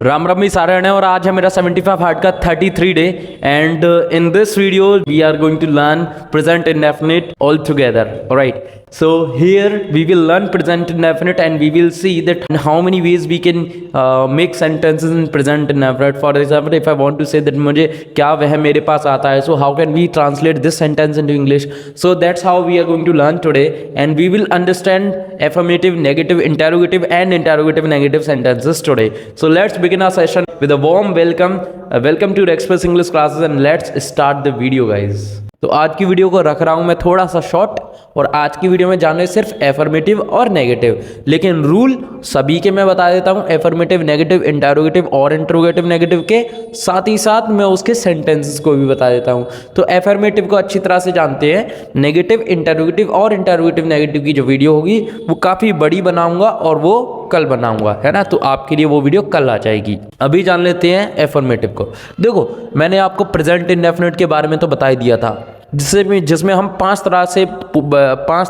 राम राम सारण है और आज है मेरा 75 हार्ट का 33 day and in this video we are going to learn present indefinite all together. Alright, so here we will learn present indefinite and we will see that how many ways we can make sentences in present indefinite. For example, if I want to say that मुझे क्या वह मेरे पास आता है, so how can we translate this sentence into English? So that's how we are going to learn today and we will understand affirmative, negative, interrogative and interrogative negative sentences today. So let's begin our session with a warm welcome. Welcome to Express English classes and let's start the video, guys. तो आज की video को रख रहा हूँ मैं थोड़ा सा शॉर्ट और आज की वीडियो में जाने सिर्फ एफर्मेटिव और नेगेटिव, लेकिन रूल सभी के मैं बता देता हूँ. एफर्मेटिव, नेगेटिव, इंटरोगेटिव और इंटरोगेटिव नेगेटिव के साथ ही साथ मैं उसके सेंटेंसेस को भी बता देता हूँ. तो एफर्मेटिव को अच्छी तरह से जानते हैं. नेगेटिव, इंटरोगेटिव और इंटरोगेटिव नेगेटिव की जो वीडियो होगी वो काफ़ी बड़ी बनाऊंगा और वो कल बनाऊंगा, है ना. तो आपके लिए वो वीडियो कल आ जाएगी. अभी जान लेते हैं एफर्मेटिव को. देखो, मैंने आपको प्रेजेंट इंडेफिनिट के बारे में तो बता ही दिया था, जिसमें हम पांच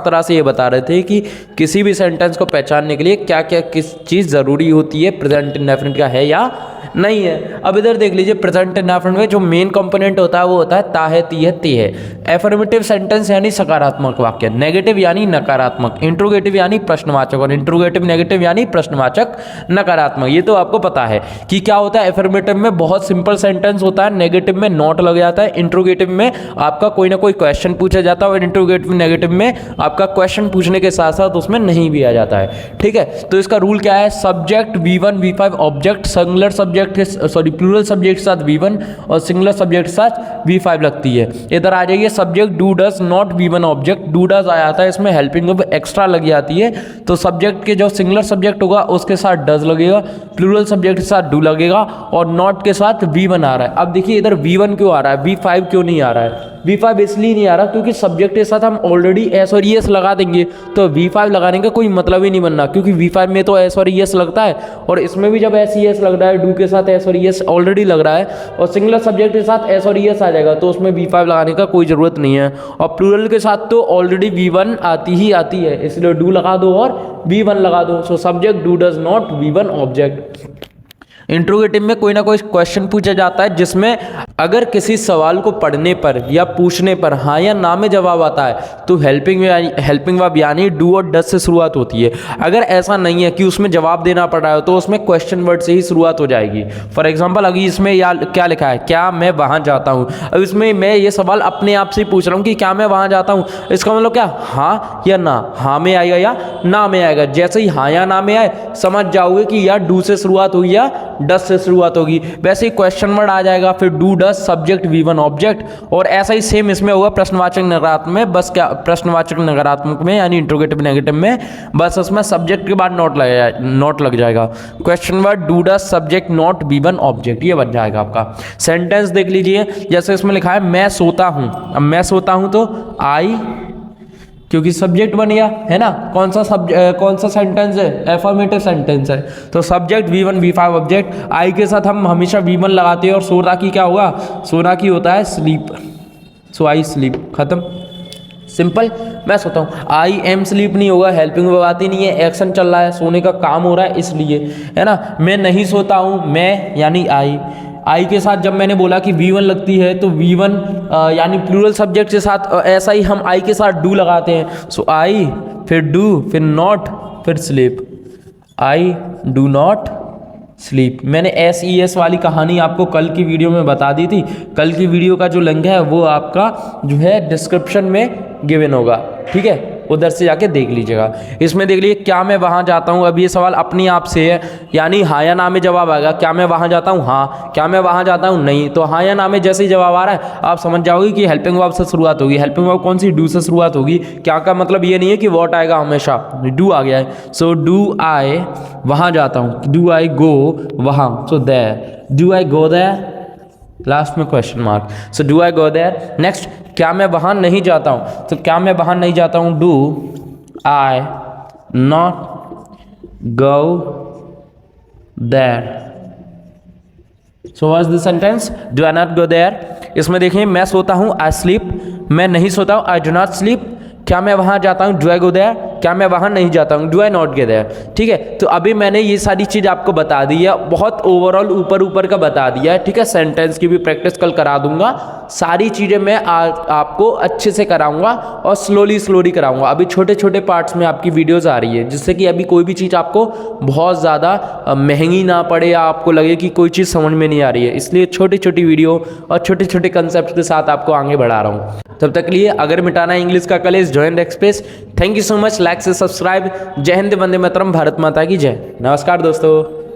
तरह से ये बता रहे थे कि किसी भी सेंटेंस को पहचानने के लिए क्या क्या किस चीज़ ज़रूरी होती है, प्रेजेंट इंडेफिनिट का है या नहीं है. अब इधर देख लीजिए, प्रेजेंट इंडेफिनिट में जो मेन कंपोनेंट होता है वो होता है ता है, ती है, ते है. एफर्मेटिव सेंटेंस यानी सकारात्मक वाक्य, नेगेटिव यानी नकारात्मक, इंट्रोगेटिव यानी प्रश्नवाचक और इंट्रोगेटिव नेगेटिव यानी प्रश्नवाचक नकारात्मक. ये तो आपको पता है कि क्या होता है. एफर्मेटिव में बहुत सिंपल सेंटेंस होता है, नेगेटिव में नॉट लग जाता है, इंट्रोगेटिव में आपका कोई ना कोई क्वेश्चन पूछा जाता है और इंट्रोगेटिव नेगेटिव में आपका क्वेश्चन पूछने के साथ साथ उसमें नहीं भी आ जाता है. ठीक है, तो इसका रूल क्या है. Subject V1 V5 object, singular subject plural subject के साथ V1 और सिंगुलर सब्जेक्ट के साथ V5 लगती है. इधर आ जाइए, subject do does not V1 object, do does आ जाता है, इसमें हेल्पिंग वर्ब एक्स्ट्रा लग जाती है. तो सब्जेक्ट के जो सिंगुलर सब्जेक्ट होगा उसके साथ डज लगेगा, प्लूरल सब्जेक्ट के साथ डू लगेगा और नॉट के साथ V1 आ रहा है. अब देखिए इधर V1 क्यों आ रहा है, V5 क्यों नहीं आ रहा है. V5 इसलिए नहीं आ रहा क्योंकि सब्जेक्ट के साथ हम ऑलरेडी एस और ईएस लगा देंगे, तो V5 लगाने का कोई मतलब ही नहीं बनना, क्योंकि V5 में तो एस और ईएस लगता है और इसमें भी जब एस ईएस लग रहा है, डू के साथ एस और ईएस ऑलरेडी लग रहा है और सिंगुलर सब्जेक्ट के साथ एस और ईएस आ जाएगा, तो उसमें V5 लगाने का कोई ज़रूरत नहीं है. और प्लूरल के साथ तो ऑलरेडी V1 आती ही आती है, इसलिए डू लगा दो और V1 लगा दो. So subject do does not V1 object. Interrogative में कोई ना कोई क्वेश्चन पूछा जाता है जिसमें अगर किसी सवाल को पढ़ने पर या पूछने पर हाँ या ना में जवाब आता है तो हेल्पिंग वर्ब यानी डू और डज से शुरुआत होती है. अगर ऐसा नहीं है कि उसमें जवाब देना पड़ रहा है तो उसमें क्वेश्चन वर्ड से ही शुरुआत हो जाएगी. फॉर एग्जांपल, अभी इसमें या क्या लिखा है, क्या मैं वहाँ जाता हूँ. अब इसमें मैं ये सवाल अपने आप से पूछ रहा हूँ कि क्या मैं वहाँ जाता हूँ, इसका मतलब क्या, हाँ या ना. हाँ में आएगा या ना में आएगा. जैसे ही हाँ या ना में आए समझ जाओगे कि या डू से शुरुआत हुई या डज से शुरुआत होगी. वैसे ही क्वेश्चन वर्ड आ जाएगा, फिर do does subject V1 object. और ऐसा ही सेम इसमें होगा प्रश्नवाचक नकारात्मक में. बस क्या, प्रश्नवाचक नकारात्मक में यानी इंट्रोगेटिव नेगेटिव में बस उसमें सब्जेक्ट के बाद नॉट लग जाएगा. Question word do does subject not V1 object, ये बन जाएगा आपका. सेंटेंस देख लीजिए, जैसे इसमें लिखा है मैं सोता हूँ. अब मैं सोता हूँ तो आई, क्योंकि सब्जेक्ट बन गया, है ना. कौन सा सेंटेंस है, एफर्मेटिव सेंटेंस है, तो सब्जेक्ट V1 V5 ऑब्जेक्ट. आई के साथ हम हमेशा V1 लगाते हैं और सोना की क्या होगा, सोना की होता है स्लीप. सो आई स्लीप, खत्म, सिंपल. मैं सोता हूँ, आई एम स्लीप नहीं होगा, हेल्पिंग वर्ब आती नहीं है, एक्शन चल रहा है, सोने का काम हो रहा है इसलिए, है ना. मैं नहीं सोता हूँ, मैं यानी आई के साथ जब मैंने बोला कि V1 लगती है तो V1 यानी प्लूरल सब्जेक्ट के साथ ऐसा ही हम आई के साथ डू लगाते हैं. सो आई, फिर डू, फिर नॉट, फिर sleep. I do not sleep. मैंने SES वाली कहानी आपको कल की वीडियो में बता दी थी. कल की वीडियो का जो लिंक है वो आपका जो है डिस्क्रिप्शन में गिवन होगा, ठीक है, उधर से जाके देख लीजिएगा. इसमें देख लीजिए, क्या मैं वहाँ जाता हूँ. अब ये सवाल अपने आप से है, यानी हाँ या ना में जवाब आएगा. क्या मैं वहाँ जाता हूँ, हाँ. क्या मैं वहाँ जाता हूँ, नहीं. तो हाँ या ना में जैसे ही जवाब आ रहा है आप समझ जाओगे कि हेल्पिंग वर्ब से शुरुआत होगी. हेल्पिंग वर्ब कौन सी, डू से शुरुआत होगी. क्या का मतलब ये नहीं है कि वॉट आएगा हमेशा, डू आ गया है. सो डू आई वहाँ जाता हूँ, डू आई गो वहाँ. So there, do I go there, last में question mark. So do I go there. Next, क्या मैं वहाँ नहीं जाता हूँ, तो क्या मैं वहाँ नहीं जाता हूँ, do I not go there. So what is the sentence, do I not go there. इसमें देखिए, मैं सोता हूँ, आई स्लीप. मैं नहीं सोता हूँ, आई डू नॉट स्लीप. क्या मैं वहाँ जाता हूँ, डू आई गो देयर. क्या मैं वहाँ नहीं जाता हूँ? Do I not get there? ठीक है, तो अभी मैंने ये सारी चीज़ आपको बता दी है, बहुत ओवरऑल ऊपर का बता दिया है। ठीक है, सेंटेंस की भी प्रैक्टिस कल करा दूंगा, सारी चीज़ें मैं आपको अच्छे से कराऊंगा और स्लोली कराऊंगा। अभी छोटे छोटे पार्ट्स में आपकी वीडियोज़ आ रही है, जिससे कि अभी कोई भी चीज़ आपको बहुत ज़्यादा महंगी ना पड़े या आपको लगे कि कोई चीज़ समझ में नहीं आ रही है। इसलिए छोटी छोटी वीडियो और छोटे छोटे कंसेप्ट के साथ आपको आगे बढ़ा रहा हूँ। तब तक के लिए अगर मिटाना इंग्लिश का college join the express. Thank you so much, like से सब्सक्राइब। जय हिंद, वंदे मातरम, भारत माता की जय। नमस्कार दोस्तों।